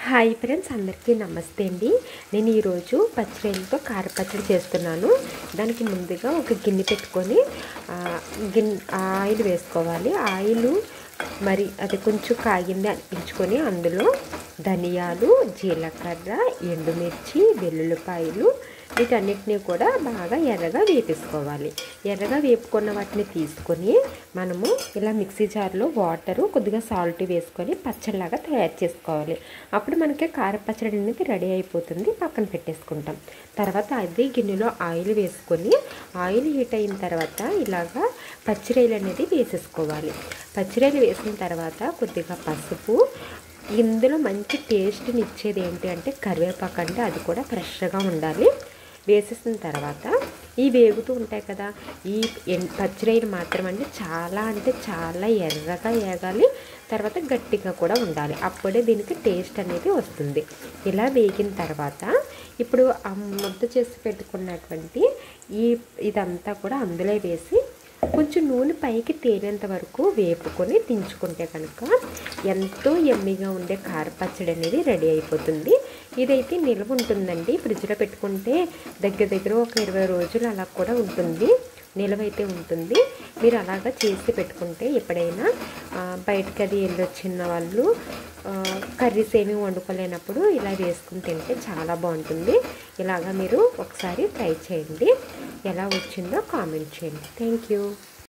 Hi friends, అందరికీ నమస్తే అండి. నేను ఈరోజు పచ్చిరొయ్యలతో కారపచ్చడి చేస్తున్నాను. దానికి ముందుగా ఒక గిన్నె పెట్టుకొని ఆయిల్ వేసుకోవాలి. ఆయిల్ మరి అది కొంచెం కాగింది అనిపించుకొని అందులో ధనియాలు, జీలకర్ర, ఎండుమిర్చి, వెల్లుల్లిపాయలు వీటన్నిటిని కూడా బాగా ఎర్రగా వేపేసుకోవాలి. ఎర్రగా వేపుకున్న వాటిని తీసుకొని మనము ఇలా మిక్సీ జార్లో వాటరు కొద్దిగా సాల్ట్ వేసుకొని పచ్చడిలాగా తయారు చేసుకోవాలి. అప్పుడు మనకి కారపచ్చడి అనేది రెడీ అయిపోతుంది. పక్కన పెట్టేసుకుంటాం. తర్వాత అదే గిన్నెలో ఆయిల్ వేసుకొని ఆయిల్ హీట్ అయిన తర్వాత ఇలాగా పచ్చిరొయ్యలు అనేది వేసేసుకోవాలి. పచ్చిరొయ్యలు వేసిన తర్వాత కొద్దిగా పసుపు, ఇందులో మంచి టేస్ట్ని ఇచ్చేది ఏంటి అంటే కరివేపాకు, అంటే అది కూడా ఫ్రెష్గా ఉండాలి. వేసేసిన తర్వాత ఈ వేగుతూ ఉంటాయి కదా, ఈ పచ్చిరొయ్యలు మాత్రం అంటే చాలా ఎర్రగా వేగాలి. తర్వాత గట్టిగా కూడా ఉండాలి. అప్పుడే దీనికి టేస్ట్ అనేది వస్తుంది. ఇలా వేగిన తర్వాత ఇప్పుడు ఆ ముద్ద చేసి పెట్టుకున్నటువంటి ఇదంతా కూడా అందులో వేసి కొంచెం నూనె పైకి తేలేంత వరకు వేపుకొని దించుకుంటే కనుక ఎంతో యమ్మీగా ఉండే కారపచ్చడి అనేది రెడీ అయిపోతుంది. ఇదైతే నిల్వ ఉంటుందండి. ఫ్రిడ్జ్లో పెట్టుకుంటే దగ్గర ఒక 20 రోజులు అలా కూడా ఉంటుంది, నిల్వైతే ఉంటుంది. మీరు అలాగా చేసి పెట్టుకుంటే ఎప్పుడైనా బయటకు అది వెళ్ళొచ్చిన వాళ్ళు కర్రీస్ ఏమీ వండుకోలేనప్పుడు ఇలా వేసుకుని తింటే చాలా బాగుంటుంది. ఇలాగా మీరు ఒకసారి ట్రై చేయండి. ఎలా వచ్చిందో కామెంట్ చేయండి. Thank you.